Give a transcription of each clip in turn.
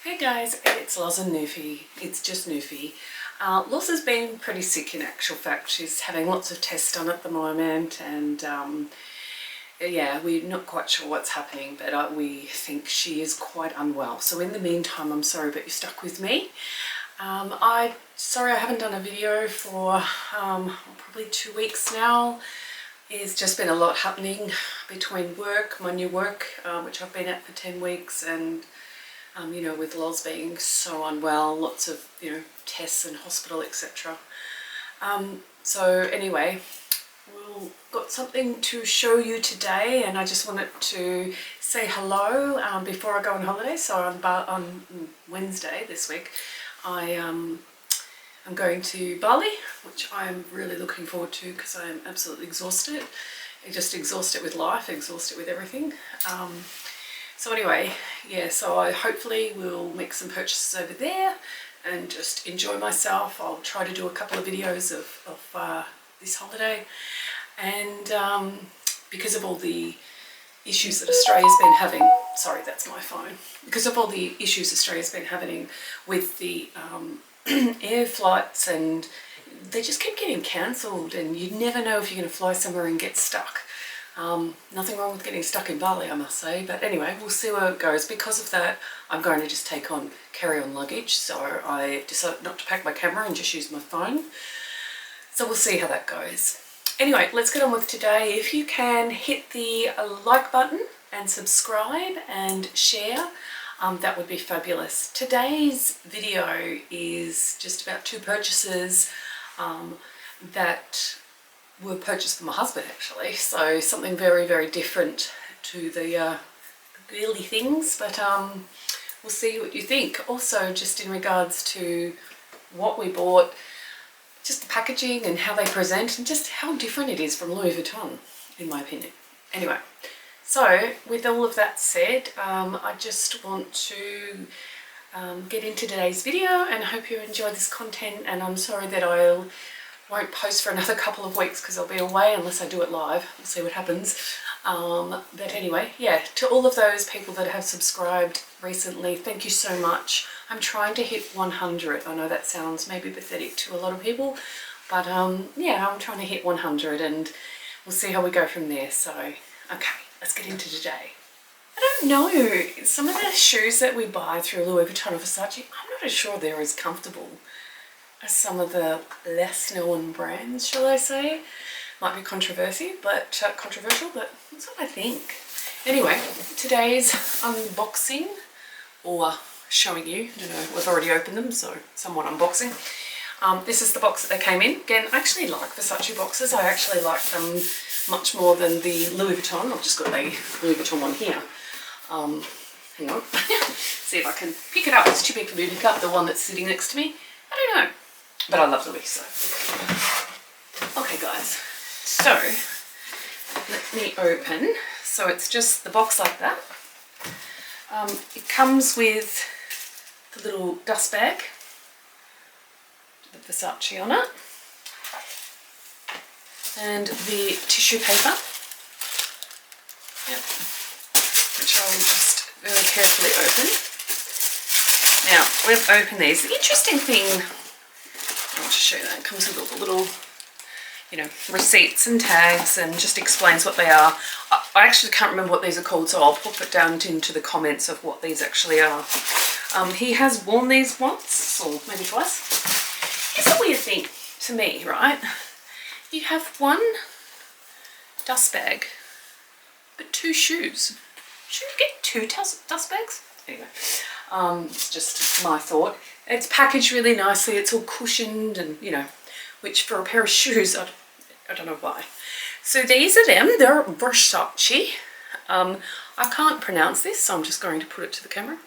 Hey guys, it's Loz and Newfie. It's just Newfie. Loz has been pretty sick in actual fact. She's having lots of tests done at the moment and yeah, we're not quite sure what's happening, but we think she is quite unwell. So in the meantime, I'm sorry, but you're stuck with me. Sorry I haven't done a video for probably 2 weeks now. It's just been a lot happening between work, my new work, which I've been at for 10 weeks, and you know, with Loz being so unwell, lots of, you know, tests and hospital, etc. So anyway, we've got something to show you today, and I just wanted to say hello before I go on holiday. So on Wednesday this week, I'm going to Bali, which I'm really looking forward to because I'm absolutely exhausted. Just exhausted with life, exhausted with everything. So anyway, yeah, so I hopefully will make some purchases over there and just enjoy myself. I'll try to do a couple of videos of this holiday, and because of all the issues that Australia's been having, sorry, that's my phone, because of all the issues Australia's been having with the air flights, and they just keep getting cancelled, and you never know if you're going to fly somewhere and get stuck. Nothing wrong with getting stuck in Bali, I must say, but anyway, we'll see where it goes. Because of that, I'm going to just carry-on luggage, so I decided not to pack my camera and just use my phone. So we'll see how that goes. Anyway, let's get on with today. If you can hit the like button and subscribe and share, that would be fabulous. Today's video is just about two purchases that were purchased for my husband, actually. So something very, very different to the girly things, but we'll see what you think. Also, just in regards to what we bought, just the packaging and how they present, and just how different it is from Louis Vuitton, in my opinion. Anyway, so with all of that said, I just want to get into today's video, and I hope you enjoy this content. And I'm sorry that I won't post for another couple of weeks because I'll be away unless I do it live. We'll see what happens. But anyway, yeah, to all of those people that have subscribed recently, thank you so much. I'm trying to hit 100. I know that sounds maybe pathetic to a lot of people, but yeah, I'm trying to hit 100, and we'll see how we go from there. So, okay, let's get into today. I don't know, some of the shoes that we buy through Louis Vuitton or Versace, I'm not as sure they're as comfortable as some of the less known brands, shall I say. Might be controversial, but that's what I think. Anyway, today's unboxing, or showing you, I don't know, we've already opened them, so somewhat unboxing. This is the box that they came in. Again, I actually like Versace boxes. I actually like them much more than the Louis Vuitton. I've just got a Louis Vuitton one here. Hang on, see if I can pick it up. It's too big for me to pick up, the one that's sitting next to me. I don't know, but I love Louis, so. Okay guys, so let me open. So it's just the box like that. It comes with the little dust bag with Versace on it, and the tissue paper, yep, which I'll just very carefully open. Now, we've opened these. The interesting thing, I'll just show you that, it comes with all the little, you know, receipts and tags, and just explains what they are. I actually can't remember what these are called, so I'll pop it down into the comments of what these actually are. He has worn these once, or maybe twice. It's a weird thing to me, right? You have one dust bag, but two shoes. Should you get two dust bags? Anyway, it's just my thought. It's packaged really nicely. It's all cushioned, and you know, which for a pair of shoes, I don't know why. So these are them. They're Versace. I can't pronounce this, so I'm just going to put it to the camera.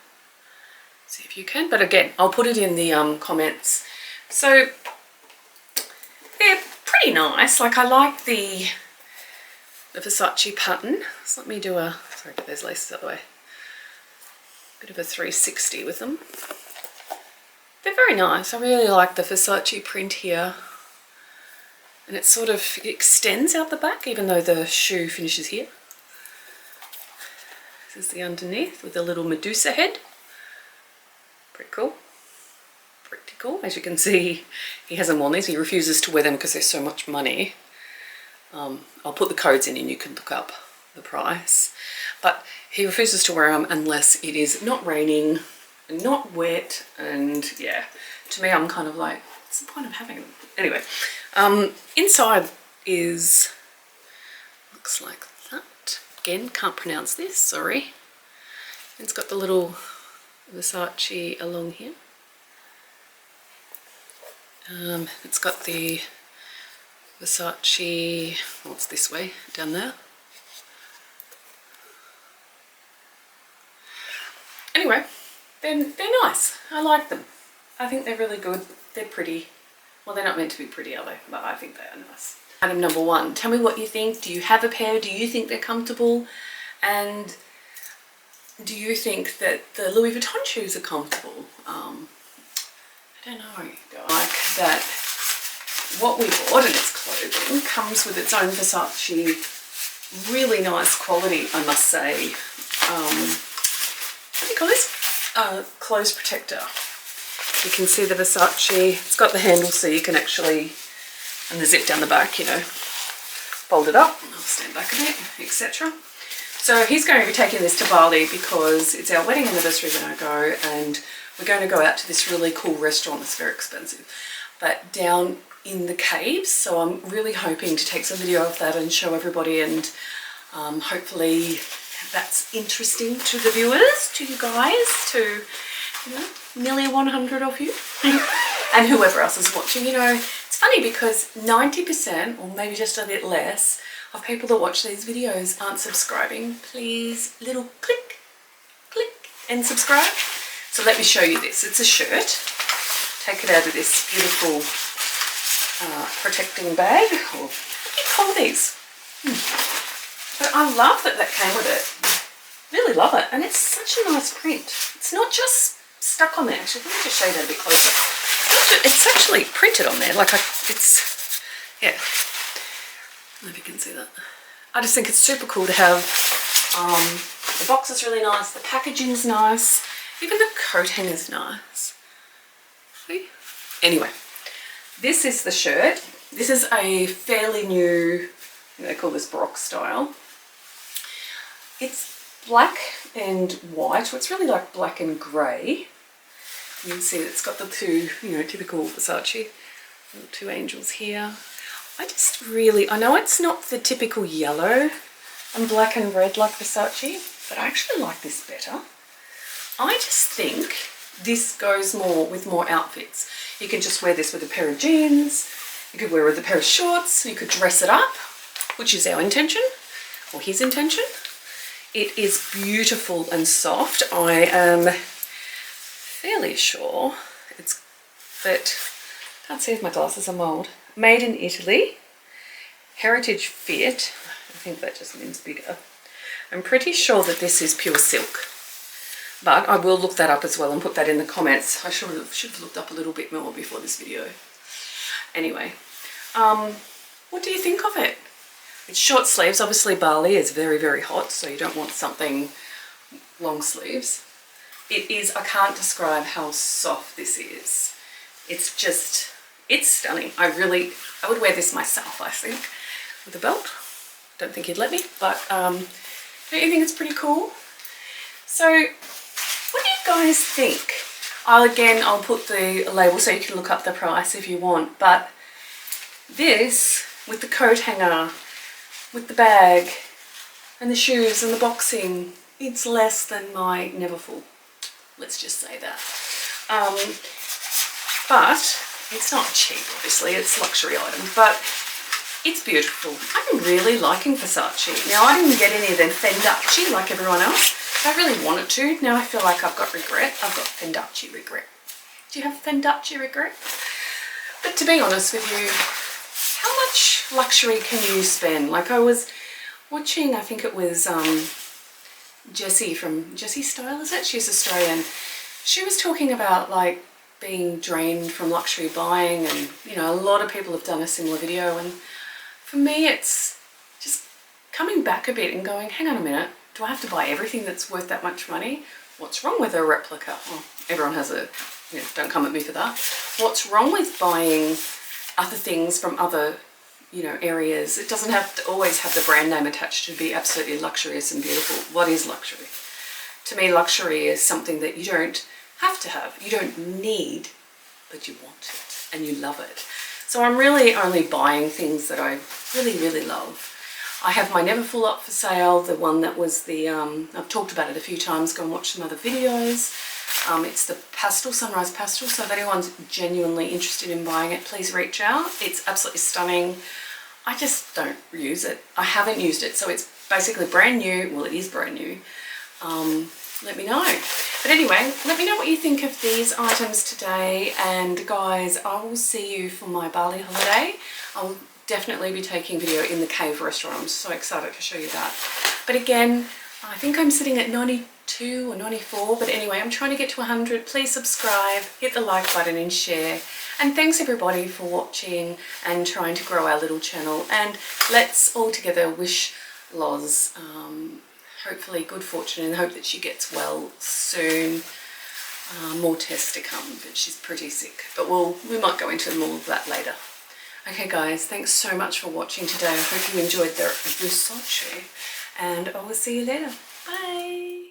See if you can. But again, I'll put it in the comments. So they're pretty nice. Like, I like the Versace pattern. So let me do a, sorry, get those laces out of the way. Bit of a 360 with them. They're very nice. I really like the Versace print here. And it sort of extends out the back, even though the shoe finishes here. This is the underneath with a little Medusa head. Pretty cool. Pretty cool. As you can see, he hasn't worn these. He refuses to wear them because they're so much money. I'll put the codes in and you can look up the price. But he refuses to wear them unless it is not raining and not wet. And yeah, to me, I'm kind of like, what's the point of having them? Anyway, inside looks like that. Again, can't pronounce this, sorry. It's got the little Versace along here. It's got the Versace, what's this way, down there. Anyway, they're nice. I like them. I think they're really good. They're pretty. Well, they're not meant to be pretty, are they? But I think they are nice. Item number 1. Tell me what you think. Do you have a pair? Do you think they're comfortable? And do you think that the Louis Vuitton shoes are comfortable? I don't know. Like that what we bought in its clothing comes with its own Versace, really nice quality, I must say. What do you call this? Clothes protector. You can see the Versace, it's got the handle so you can actually, and the zip down the back, you know, fold it up, I'll stand back a bit, etc. So he's going to be taking this to Bali because it's our wedding anniversary when I go, and we're going to go out to this really cool restaurant that's very expensive, but down in the caves. So I'm really hoping to take some video of that and show everybody, and hopefully that's interesting to the viewers, to you guys, to, you know, nearly 100 of you and whoever else is watching. You know, it's funny because 90% or maybe just a bit less of people that watch these videos aren't subscribing. Please, little click, click and subscribe. So let me show you this. It's a shirt. Take it out of this beautiful protecting bag, or what do you call these? But I love that came with it. Really love it, and it's such a nice print. It's not just stuck on there. Actually, let me just show you that a bit closer. It's actually printed on there. Like it's, yeah. I don't know if you can see that. I just think it's super cool to have. The box is really nice. The packaging's nice. Even the coat hanger's nice. See? Anyway, this is the shirt. This is a fairly new, they call this Baroque style. It's black and white, so it's really like black and grey. You can see it's got the two, you know, typical Versace, two angels here. I know it's not the typical yellow and black and red like Versace, but I actually like this better. I just think this goes more with more outfits. You can just wear this with a pair of jeans, you could wear it with a pair of shorts, you could dress it up, which is our intention, or his intention. It is beautiful and soft. I am fairly sure it's that, can't see if my glasses are mould. Made in Italy, heritage fit. I think that just means bigger. I'm pretty sure that this is pure silk, but I will look that up as well and put that in the comments. I should have looked up a little bit more before this video. Anyway, what do you think of it? It's short sleeves. Obviously Bali is very, very hot, so you don't want something long sleeves. It is, I can't describe how soft this is. It's just, it's stunning. I would wear this myself, I think, with a belt. Don't think he'd let me, but don't you think it's pretty cool? So what do you guys think? I'll put the label so you can look up the price if you want, but this with the coat hanger, with the bag and the shoes and the boxing, it's less than my Neverfull. Let's just say that. But it's not cheap, obviously, it's luxury item, but it's beautiful. I'm really liking Versace. Now, I didn't get any of them Fendacci like everyone else. I really wanted to. Now I feel like I've got regret. I've got Fendacci regret. Do you have Fendacci regret? But to be honest with you, how much luxury can you spend? Like I was watching, I think it was Jessie from Jessie Style, is it? She's Australian. She was talking about like being drained from luxury buying, and you know, a lot of people have done a similar video, and for me it's just coming back a bit and going, hang on a minute, do I have to buy everything that's worth that much money? What's wrong with a replica? Well, everyone has a, don't come at me for that. What's wrong with buying other things from other, areas? It doesn't have to always have the brand name attached to be absolutely luxurious and beautiful. What is luxury? To me, luxury is something that you don't have to have. You don't need, but you want it and you love it. So I'm really only buying things that I really, really love. I have my Never Full Up for sale, the one that was the, I've talked about it a few times, go and watch some other videos. It's the pastel, sunrise pastel, so if anyone's genuinely interested in buying it, please reach out. It's absolutely stunning. I just don't use it. I haven't used it, so it's basically brand new. Well, it is brand new. Let me know. But anyway, let me know what you think of these items today, and guys, I will see you for my Bali holiday. I'll definitely be taking video in the cave restaurant. I'm so excited to show you that. But again, I think I'm sitting at 92 or 94, but anyway, I'm trying to get to 100. Please subscribe, hit the like button and share. And thanks everybody for watching and trying to grow our little channel. And let's all together wish Loz hopefully good fortune and hope that she gets well soon. More tests to come, but she's pretty sick. But we might go into more of that later. Okay guys, thanks so much for watching today. I hope you enjoyed the Versace, and I will see you later. Bye!